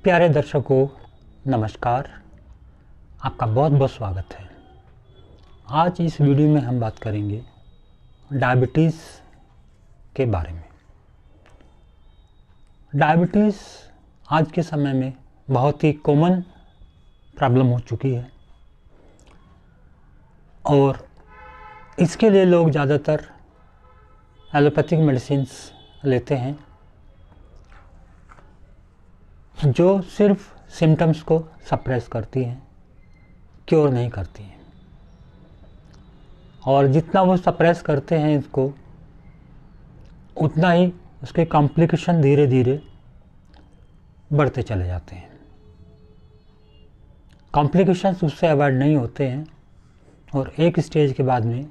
प्यारे दर्शकों, नमस्कार। आपका बहुत बहुत स्वागत है। आज इस वीडियो में हम बात करेंगे डायबिटीज़ के बारे में। डायबिटीज़ आज के समय में बहुत ही कॉमन प्रॉब्लम हो चुकी है और इसके लिए लोग ज़्यादातर एलोपैथिक मेडिसिन्स लेते हैं जो सिर्फ सिम्टम्स को सप्रेस करती हैं, क्योर नहीं करती हैं। और जितना वो सप्रेस करते हैं इसको, उतना ही उसके कॉम्प्लिकेशन धीरे धीरे बढ़ते चले जाते हैं। कॉम्प्लिकेशंस उससे अवॉइड नहीं होते हैं और एक स्टेज के बाद में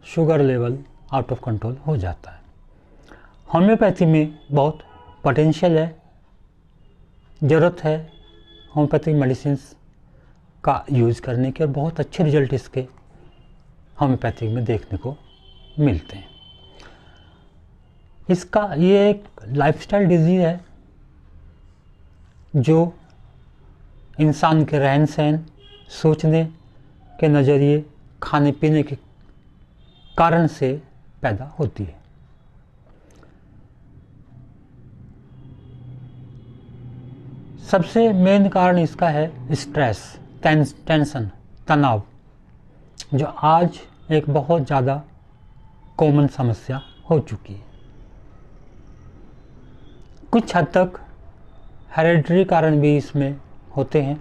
sugar level out of control हो जाता है। होम्योपैथी में बहुत पोटेंशियल है, ज़रूरत है होम्योपैथिक मेडिसिन्स का यूज़ करने के और बहुत अच्छे रिजल्ट इसके होम्योपैथिक में देखने को मिलते हैं। इसका ये एक लाइफस्टाइल डिजीज़ है जो इंसान के रहन सहन, सोचने के नज़रिए, खाने पीने के कारण से पैदा होती है। सबसे मेन कारण इसका है स्ट्रेस, टेंशन, तनाव, जो आज एक बहुत ज़्यादा कॉमन समस्या हो चुकी है। कुछ हद तक हेरेडिटरी कारण भी इसमें होते हैं,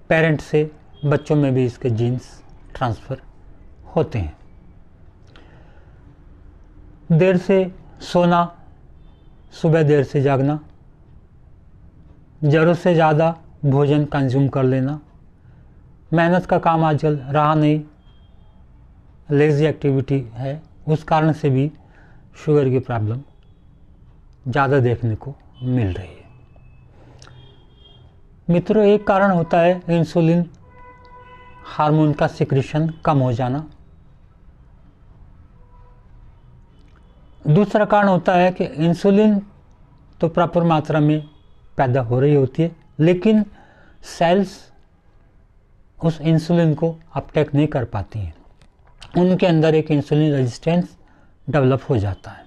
पेरेंट से बच्चों में भी इसके जीन्स ट्रांसफ़र होते हैं। देर से सोना, सुबह देर से जागना, ज़रूरत से ज़्यादा भोजन कंज्यूम कर लेना, मेहनत का काम आजकल रहा नहीं, लेज़ी एक्टिविटी है, उस कारण से भी शुगर की प्रॉब्लम ज़्यादा देखने को मिल रही है। मित्रों, एक कारण होता है इंसुलिन हार्मोन का सिक्रीशन कम हो जाना। दूसरा कारण होता है कि इंसुलिन तो प्रॉपर मात्रा में पैदा हो रही होती है, लेकिन सेल्स उस इंसुलिन को अपटेक नहीं कर पाती हैं, उनके अंदर एक इंसुलिन रेजिस्टेंस डेवलप हो जाता है।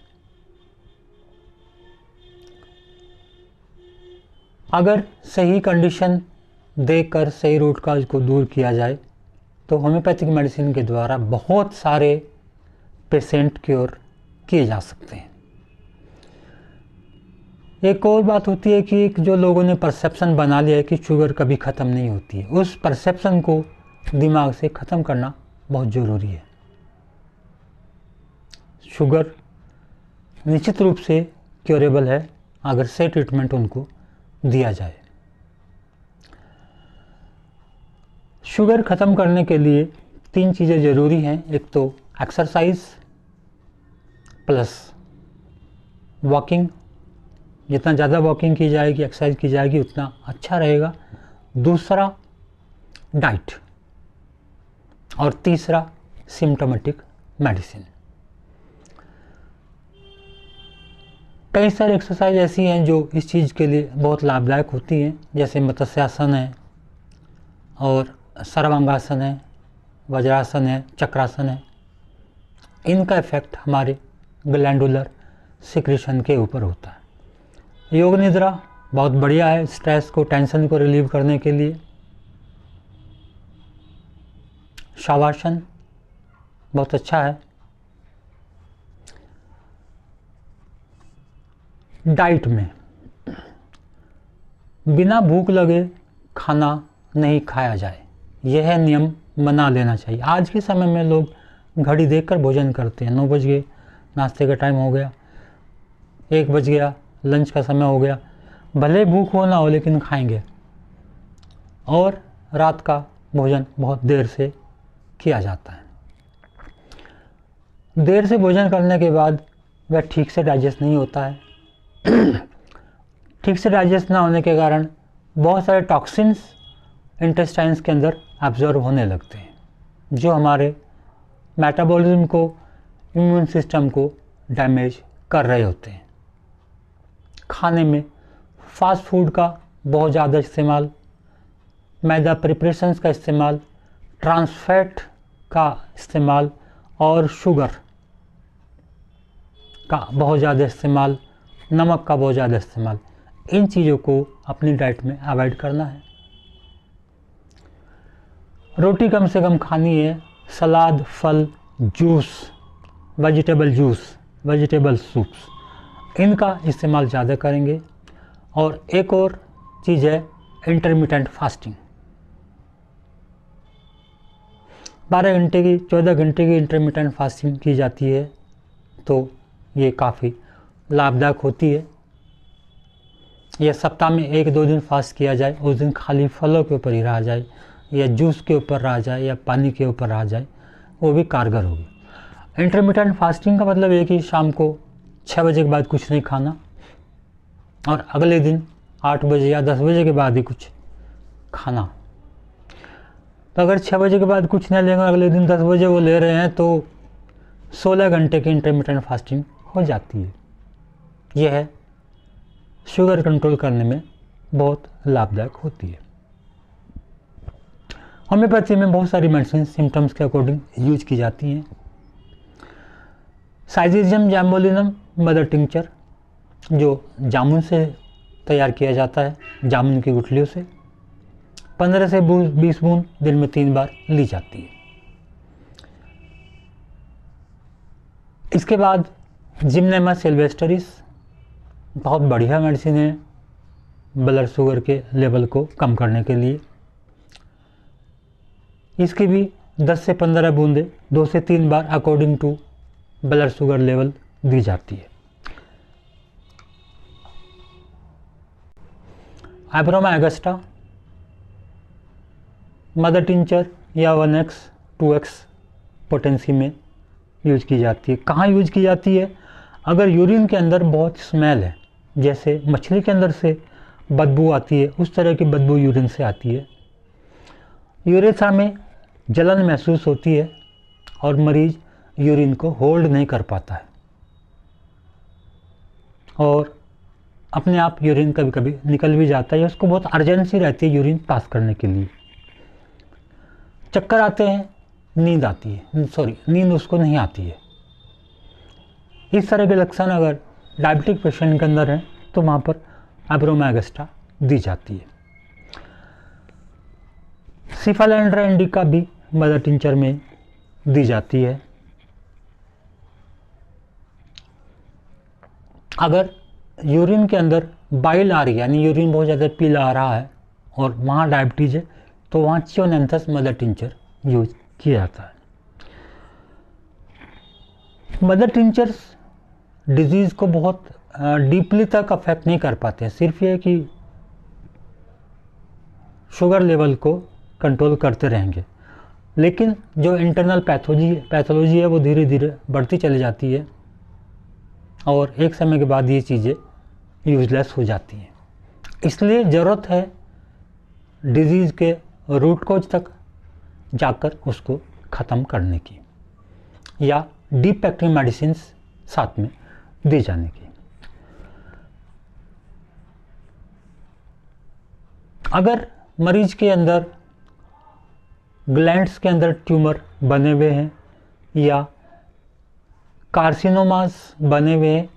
अगर सही कंडीशन देकर सही रूट काज को दूर किया जाए तो होम्योपैथिक मेडिसिन के द्वारा बहुत सारे पेशेंट क्योर किए जा सकते हैं। एक और बात होती है कि जो लोगों ने परसेप्शन बना लिया है कि शुगर कभी ख़त्म नहीं होती है, उस परसेप्शन को दिमाग से ख़त्म करना बहुत ज़रूरी है। शुगर निश्चित रूप से क्योरेबल है अगर सही ट्रीटमेंट उनको दिया जाए। शुगर ख़त्म करने के लिए 3 चीज़ें ज़रूरी हैं। एक तो एक्सरसाइज प्लस वॉकिंग, जितना ज़्यादा वॉकिंग की जाएगी, एक्सरसाइज की जाएगी, उतना अच्छा रहेगा। दूसरा डाइट और तीसरा सिम्टोमेटिक मेडिसिन। कई सारी एक्सरसाइज ऐसी हैं जो इस चीज़ के लिए बहुत लाभदायक होती हैं, जैसे मत्स्यासन है और सर्वांगासन है, वज्रासन है, चक्रासन है। इनका इफेक्ट हमारे ग्लैंडुलर सिक्रीशन के ऊपर होता है। योग निद्रा बहुत बढ़िया है स्ट्रेस को, टेंशन को रिलीव करने के लिए। शवासन बहुत अच्छा है। डाइट में बिना भूख लगे खाना नहीं खाया जाए, यह नियम बना लेना चाहिए। आज के समय में लोग घड़ी देखकर भोजन करते हैं। 9 बज गए, नाश्ते का टाइम हो गया, 1 बज गया, लंच का समय हो गया, भले भूख हो ना हो लेकिन खाएंगे। और रात का भोजन बहुत देर से किया जाता है। देर से भोजन करने के बाद वह ठीक से डाइजेस्ट नहीं होता है। ठीक से डाइजेस्ट ना होने के कारण बहुत सारे टॉक्सिन्स इंटेस्टाइन्स के अंदर एब्जॉर्ब होने लगते हैं, जो हमारे मेटाबॉलिज्म को, इम्यून सिस्टम को डैमेज कर रहे होते हैं। खाने में फास्ट फूड का बहुत ज़्यादा इस्तेमाल, मैदा प्रिपरेशंस का इस्तेमाल, ट्रांसफैट का इस्तेमाल और शुगर का बहुत ज़्यादा इस्तेमाल, नमक का बहुत ज़्यादा इस्तेमाल, इन चीज़ों को अपनी डाइट में अवॉइड करना है। रोटी कम से कम खानी है। सलाद, फल, juice, vegetable juice, vegetable soups, इनका इस्तेमाल ज़्यादा करेंगे। और एक और चीज़ है इंटरमिटेंट फास्टिंग। 12 घंटे की, 14 घंटे की इंटरमिटेंट फास्टिंग की जाती है, तो ये काफ़ी लाभदायक होती है। यह सप्ताह में 1-2 दिन फास्ट किया जाए, उस दिन खाली फलों के ऊपर ही रहा जाए या जूस के ऊपर रहा जाए या पानी के ऊपर रहा जाए, वो भी कारगर होगी। इंटरमिटेंट फास्टिंग का मतलब है कि शाम को 6 बजे के बाद कुछ नहीं खाना और अगले दिन 8 बजे या 10 बजे के बाद ही कुछ खाना। तो अगर 6 बजे के बाद कुछ नहीं लेंगे, अगले दिन 10 बजे वो ले रहे हैं, तो 16 घंटे की इंटरमिटेंट फास्टिंग हो जाती है। यह है शुगर कंट्रोल करने में बहुत लाभदायक होती है। होम्योपैथी में बहुत सारी मेडिसिन सिम्टम्स के अकॉर्डिंग यूज की जाती हैं। साइजियम जैम्बोलिनम मदर टिंचर, जो जामुन से तैयार किया जाता है, जामुन की गुठलियों से 15 से 20 बूंद दिन में 3 बार ली जाती है। इसके बाद जिम्नेमा सिल्वेस्टरिस, बहुत बढ़िया मेडिसिन है ब्लड शुगर के लेवल को कम करने के लिए। इसकी भी 10 से 15 बूंदें 2 से 3 बार according to blood sugar level दी जाती है। एब्रोमा एगस्टा मदर टिंचर या 1x 2x पोटेंसी में यूज की जाती है। कहाँ यूज की जाती है? अगर यूरिन के अंदर बहुत स्मेल है, जैसे मछली के अंदर से बदबू आती है, उस तरह की बदबू यूरिन से आती है, यूरेथ्रा में जलन महसूस होती है और मरीज यूरिन को होल्ड नहीं कर पाता है और अपने आप यूरिन कभी कभी निकल भी जाता है, या उसको बहुत अर्जेंसी रहती है यूरिन पास करने के लिए। चक्कर आते हैं, नींद आती है, नींद उसको नहीं आती है। इस तरह के लक्षण अगर डायबिटिक पेशेंट के अंदर है तो वहाँ पर एब्रोमा एगस्टा दी जाती है। सिफालेंड्रा इंडिका भी मदर टिंचर में दी जाती है। अगर यूरिन के अंदर बाइल आ रही है, यानी यूरिन बहुत ज़्यादा पीला आ रहा है और वहाँ डायबिटीज़ है, तो वहाँ चियोनेंथस मदर टिंचर यूज किया जाता है। मदर टिंचर्स डिजीज़ को बहुत डीपली तक अफेक्ट नहीं कर पाते हैं, सिर्फ ये कि शुगर लेवल को कंट्रोल करते रहेंगे, लेकिन जो इंटरनल पैथोलॉजी है वो धीरे धीरे बढ़ती चली जाती है और एक समय के बाद ये चीज़ें यूजलेस हो जाती हैं। इसलिए ज़रूरत है डिजीज़ के रूट कोज तक जाकर उसको ख़त्म करने की या डीप एक्टिंग मेडिसिन साथ में दी जाने की। अगर मरीज के अंदर ग्लैंड्स के अंदर ट्यूमर बने हुए हैं या कार्सिनोमास बने हुए हैं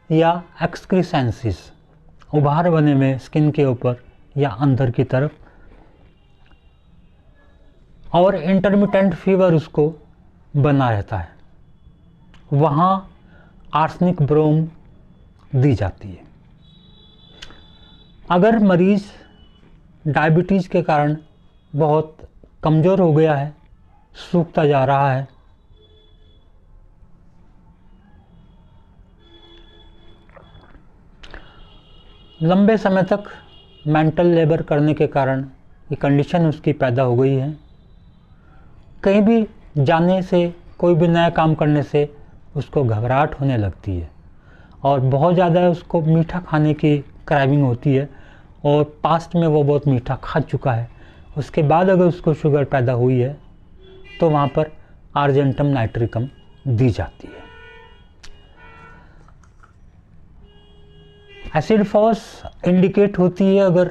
या एक्सक्रीसेंसिस उभार बने हुए स्किन के ऊपर या अंदर की तरफ और इंटरमिटेंट फीवर उसको बना रहता है, वहाँ आर्सेनिक ब्रोम दी जाती है। अगर मरीज डायबिटीज़ के कारण बहुत कमज़ोर हो गया है, सूखता जा रहा है, लंबे समय तक मेंटल लेबर करने के कारण ये कंडीशन उसकी पैदा हो गई है, कहीं भी जाने से, कोई भी नया काम करने से उसको घबराहट होने लगती है और बहुत ज़्यादा उसको मीठा खाने की क्राइविंग होती है और पास्ट में वो बहुत मीठा खा चुका है। उसके बाद अगर उसको शुगर पैदा हुई है तो वहाँ पर आर्जेंटम नाइट्रिकम दी जाती है। एसिड फॉस इंडिकेट होती है अगर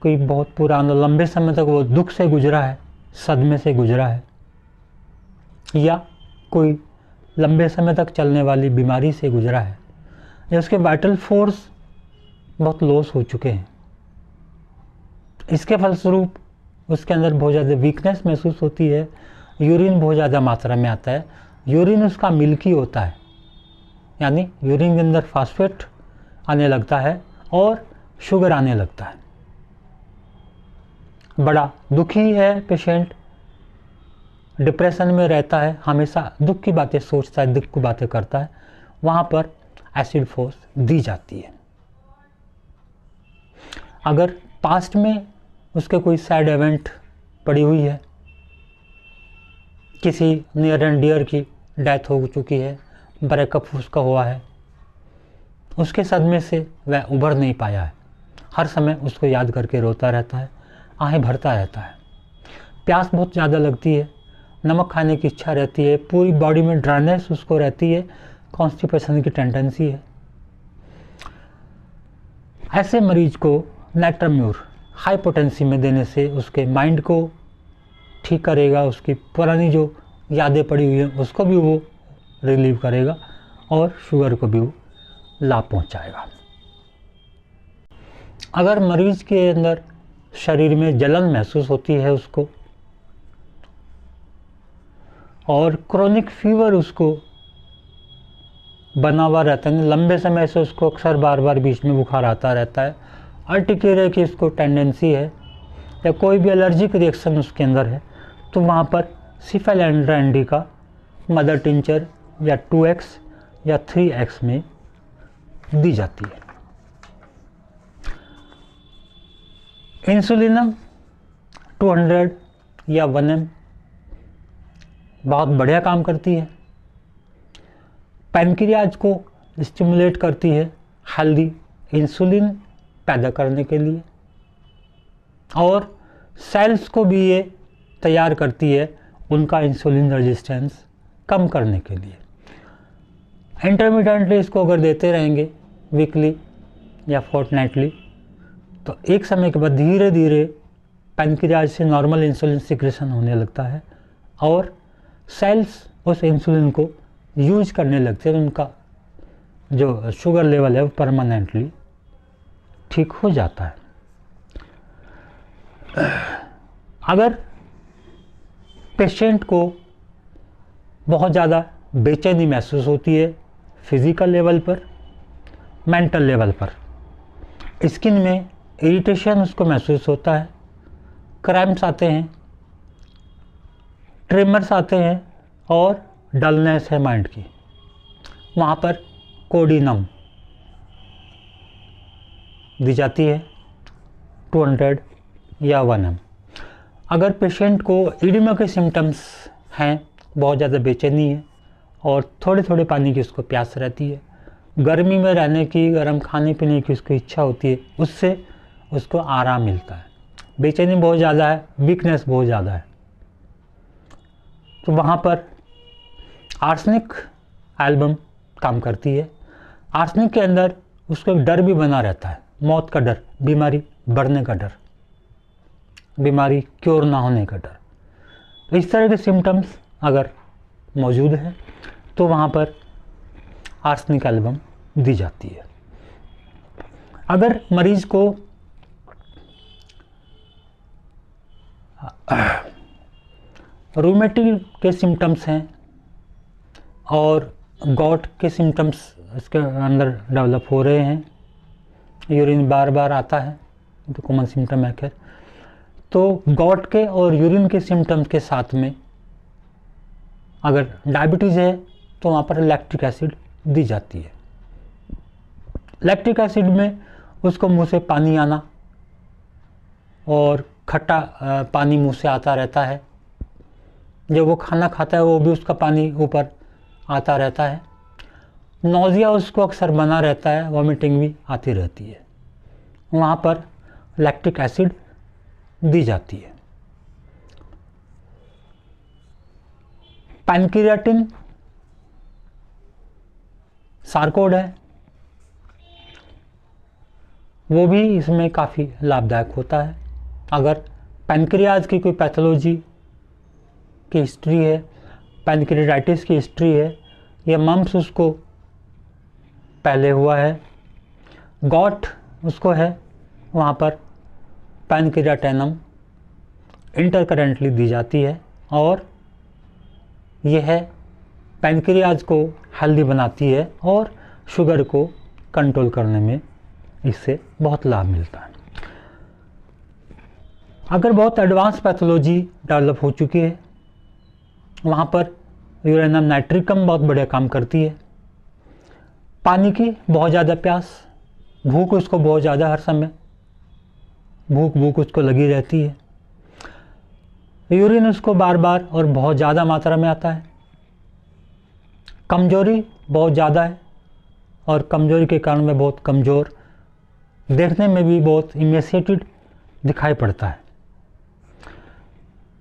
कोई बहुत पुराना लंबे समय तक वो दुख से गुजरा है, सदमे से गुजरा है, या कोई लंबे समय तक चलने वाली बीमारी से गुजरा है, या उसके वाइटल फोर्स बहुत लॉस हो चुके हैं। इसके फलस्वरूप उसके अंदर बहुत ज़्यादा वीकनेस महसूस होती है, यूरिन बहुत ज़्यादा मात्रा में आता है, यूरिन उसका मिल्की होता है, यानी यूरिन के अंदर फास्फेट आने लगता है और शुगर आने लगता है। बड़ा दुखी है पेशेंट, डिप्रेशन में रहता है, हमेशा दुख की बातें सोचता है, दुख की बातें करता है, वहाँ पर एसिड फोर्स दी जाती है। अगर पास्ट में उसके कोई सैड इवेंट पड़ी हुई है, किसी नियर एंड डियर की डेथ हो चुकी है, ब्रेकअप उसका हुआ है, उसके सदमे से वह उभर नहीं पाया है, हर समय उसको याद करके रोता रहता है, आहें भरता रहता है, प्यास बहुत ज़्यादा लगती है, नमक खाने की इच्छा रहती है, पूरी बॉडी में ड्राइनेस उसको रहती है, कॉन्स्टिपेशन की टेंडेंसी है। ऐसे मरीज को नेट्राम्यूर हाई पोटेंसी में देने से उसके माइंड को ठीक करेगा, उसकी पुरानी जो यादें पड़ी हुई हैं उसको भी वो रिलीव करेगा और शुगर को भी वो लाभ पहुंचाएगा। अगर मरीज के अंदर शरीर में जलन महसूस होती है उसको, और क्रोनिक फीवर उसको बना हुआ रहता है, लंबे समय से उसको अक्सर बार बार बीच में बुखार आता रहता है, अर्टिकेरिया की उसको टेंडेंसी है, या कोई भी एलर्जिक रिएक्शन उसके अंदर है, तो वहाँ पर सिफेलेंड्रा इंडिका मदर टिंचर या 2x या 3x में दी जाती है। इंसुलिनम 200 या 1m बहुत बढ़िया काम करती है, पैनक्रियाज को स्टिमुलेट करती है हेल्दी इंसुलिन पैदा करने के लिए, और सेल्स को भी ये तैयार करती है उनका इंसुलिन रेजिस्टेंस कम करने के लिए। इंटरमिटेंटली इसको अगर देते रहेंगे वीकली या फोर्टनाइटली, तो एक समय के बाद धीरे धीरे पैनक्रियाज से नॉर्मल इंसुलिन सिक्रेशन होने लगता है और सेल्स उस इंसुलिन को यूज करने लगते हैं, उनका जो शुगर लेवल है वो परमानेंटली ठीक हो जाता है। अगर पेशेंट को बहुत ज़्यादा बेचैनी महसूस होती है फिज़िकल लेवल पर, मेंटल लेवल पर, स्किन में इरिटेशन उसको महसूस होता है, क्रैम्प्स आते हैं, ट्रिमर्स आते हैं और डलनेस है माइंड की, वहाँ पर कोडिनम दी जाती है 200 या 1m। अगर पेशेंट को इडिमा के सिम्टम्स हैं, बहुत ज़्यादा बेचैनी है और थोड़े थोड़े पानी की उसको प्यास रहती है, गर्मी में रहने की, गर्म खाने पीने की उसको इच्छा होती है, उससे उसको आराम मिलता है, बेचैनी बहुत ज़्यादा है, वीकनेस बहुत ज़्यादा है, तो वहाँ पर आर्सेनिक एल्बम काम करती है। आर्सेनिक के अंदर उसको एक डर भी बना रहता है, मौत का डर, बीमारी बढ़ने का डर, बीमारी क्योर ना होने का डर। तो इस तरह के सिम्टम्स अगर मौजूद है तो वहाँ पर आर्सेनिक एल्बम दी जाती है। अगर मरीज को रूमेटिक के सिम्टम्स हैं और गॉट के सिम्टम्स इसके अंदर डेवलप हो रहे हैं, यूरिन बार बार आता है, तो कॉमन सिम्टम है खैर, तो गॉट के और यूरिन के सिम्टम्स के साथ में अगर डायबिटीज़ है तो वहाँ पर लैक्टिक एसिड दी जाती है। लैक्टिक एसिड में उसको मुंह से पानी आना और खट्टा पानी मुंह से आता रहता है, जब वो खाना खाता है वो भी उसका पानी ऊपर आता रहता है, नौजिया उसको अक्सर बना रहता है, वॉमिटिंग भी आती रहती है, वहाँ पर लैक्टिक एसिड दी जाती है। पैनक्रियाटिन सार्कोड है, वो भी इसमें काफ़ी लाभदायक होता है। अगर पैनक्रियाज की कोई पैथोलॉजी की हिस्ट्री है, पैनक्रियाटाइटिस की हिस्ट्री है, या मम्प्स उसको पहले हुआ है, गॉट उसको है, वहाँ पर पैनक्रियाटेनम इंटरकरेंटली दी जाती है और यह पैनक्रियाज को हेल्दी बनाती है और शुगर को कंट्रोल करने में इससे बहुत लाभ मिलता है। अगर बहुत एडवांस पैथोलॉजी डेवलप हो चुकी है, वहाँ पर यूरेनियम नाइट्रिकम बहुत बढ़िया काम करती है। पानी की बहुत ज़्यादा प्यास, भूख उसको बहुत ज़्यादा, हर समय भूख उसको लगी रहती है। यूरिन उसको बार बार और बहुत ज़्यादा मात्रा में आता है। कमजोरी बहुत ज़्यादा है और कमजोरी के कारण में बहुत कमज़ोर, देखने में भी बहुत इमेसिएटेड दिखाई पड़ता है।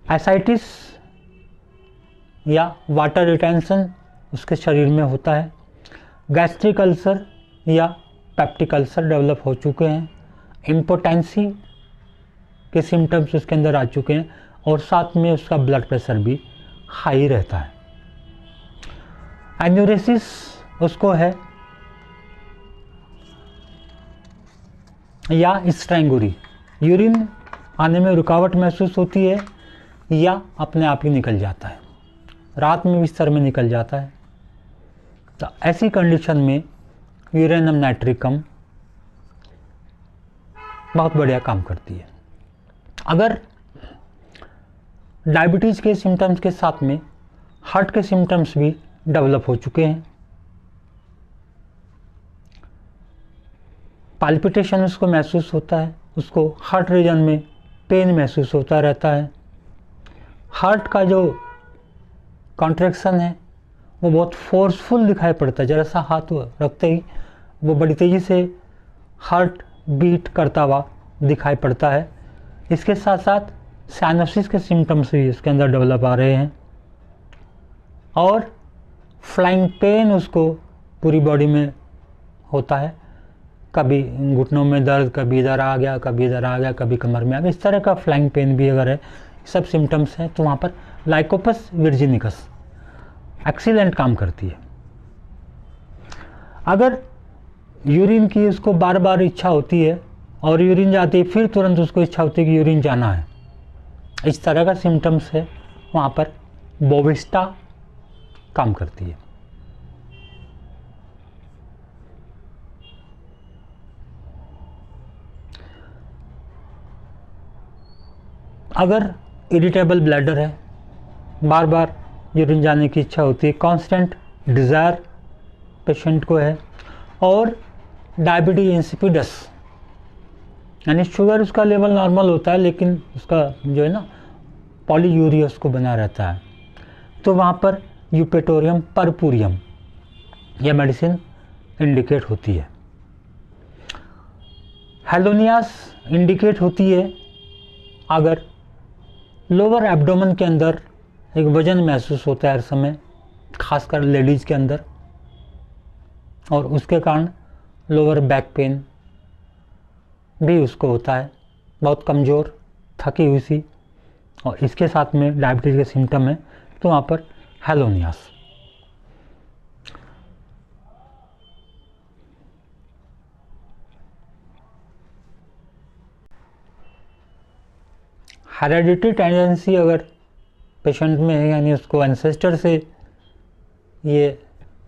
एसाइटिस या वाटर रिटेंशन उसके शरीर में होता है। गैस्ट्रिक अल्सर या पेप्टिक अल्सर डेवलप हो चुके हैं। इम्पोटेंसी के सिम्टम्स उसके अंदर आ चुके हैं और साथ में उसका ब्लड प्रेशर भी हाई रहता है। एन्यूरेसिस उसको है या स्ट्रैंगुरी, यूरिन आने में रुकावट महसूस होती है या अपने आप ही निकल जाता है, रात में बिस्तर में निकल जाता है। तो ऐसी कंडीशन में यूरेनियम नाइट्रिकम बहुत बढ़िया काम करती है। अगर डायबिटीज़ के सिम्टम्स के साथ में हार्ट के सिम्टम्स भी डेवलप हो चुके हैं, पाल्पिटेशन उसको महसूस होता है, उसको हार्ट रीजन में पेन महसूस होता रहता है, हार्ट का जो कॉन्ट्रैक्शन है वो बहुत फोर्सफुल दिखाई पड़ता है, जरा सा हाथ रखते ही वो बड़ी तेज़ी से हार्ट बीट करता हुआ दिखाई पड़ता है। इसके साथ साथ साइनोसिस के सिम्टम्स भी इसके अंदर डेवलप आ रहे हैं और फ्लाइंग पेन उसको पूरी बॉडी में होता है, कभी घुटनों में दर्द, कभी इधर आ गया, कभी इधर आ गया, कभी कमर में आ गया, इस तरह का फ्लाइंग पेन भी अगर है, सब सिम्टम्स हैं, तो वहाँ पर लाइकोपस वर्जिनिकस एक्सीलेंट काम करती है। अगर यूरिन की उसको बार बार इच्छा होती है और यूरिन जाती है, फिर तुरंत उसको इच्छा होती है कि यूरिन जाना है, इस तरह का सिम्टम्स है, वहाँ पर बोविस्टा काम करती है। अगर इरिटेबल ब्लैडर है, बार बार यूरिन जाने की इच्छा होती है, कांस्टेंट डिज़ायर पेशेंट को है, और डायबिटीज इंसिपिडस यानी शुगर उसका लेवल नॉर्मल होता है लेकिन उसका जो है ना पॉलीयूरिया उसको बना रहता है, तो वहाँ पर यूपेटोरियम परपुरियम यह मेडिसिन इंडिकेट होती है। हेलोनियास इंडिकेट होती है अगर लोअर एब्डोमेन के अंदर एक वजन महसूस होता है हर समय, खासकर लेडीज़ के अंदर, और उसके कारण लोअर बैक पेन भी उसको होता है, बहुत कमज़ोर, थकी हुई सी, और इसके साथ में डायबिटीज़ के सिम्टम है, तो वहाँ पर हेलोनियास। हेरेडिटरी टेंडेंसी अगर पेशेंट में है, यानी उसको एंसेस्टर से ये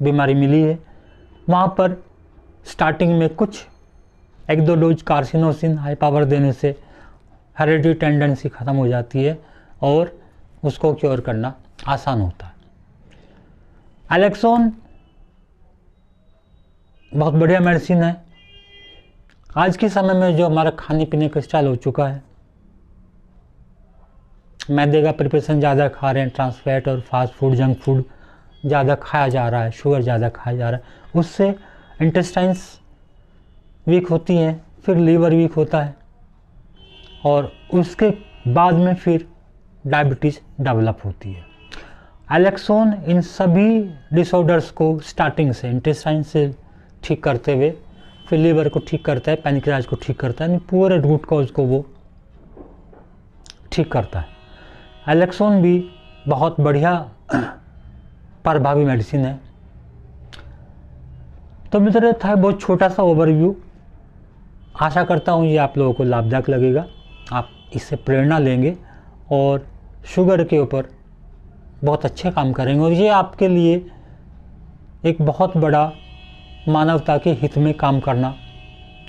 बीमारी मिली है, वहाँ पर स्टार्टिंग में कुछ एक दो डोज कार्सिनोसिन हाई पावर देने से हेरेडिटरी टेंडेंसी ख़त्म हो जाती है और उसको क्योर करना आसान होता है। एलेक्सोन बहुत बढ़िया मेडिसिन है। आज के समय में जो हमारा खाने पीने का स्टाइल हो चुका है, मैदे का प्रिपरेशन ज़्यादा खा रहे हैं, ट्रांसफैट और फास्ट फूड, जंक फूड ज़्यादा खाया जा रहा है, शुगर ज़्यादा खाया जा रहा है, उससे इंटेस्टाइन्स वीक होती हैं, फिर लीवर वीक होता है और उसके बाद में फिर डायबिटीज़ डेवलप होती है। एलेक्सोन इन सभी डिसऑर्डर्स को स्टार्टिंग से इंटेस्टाइन से ठीक करते हुए फिर लीवर को ठीक करता है, पैनक्रियाज को ठीक करता है, पूरे रूट कॉज को वो ठीक करता है। एलेक्सोन भी बहुत बढ़िया प्रभावी मेडिसिन है। तो मित्रों, था बहुत छोटा सा ओवरव्यू। आशा करता हूँ ये आप लोगों को लाभदायक लगेगा, आप इससे प्रेरणा लेंगे और शुगर के ऊपर बहुत अच्छे काम करेंगे, और ये आपके लिए एक बहुत बड़ा मानवता के हित में काम करना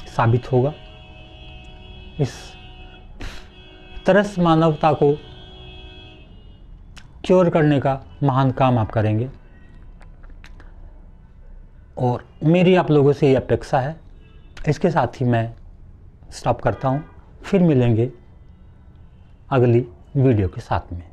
साबित होगा। इस तरह से मानवता को क्योर करने का महान काम आप करेंगे, और मेरी आप लोगों से ये अपेक्षा है। इसके साथ ही मैं स्टॉप करता हूँ, फिर मिलेंगे अगली वीडियो के साथ में।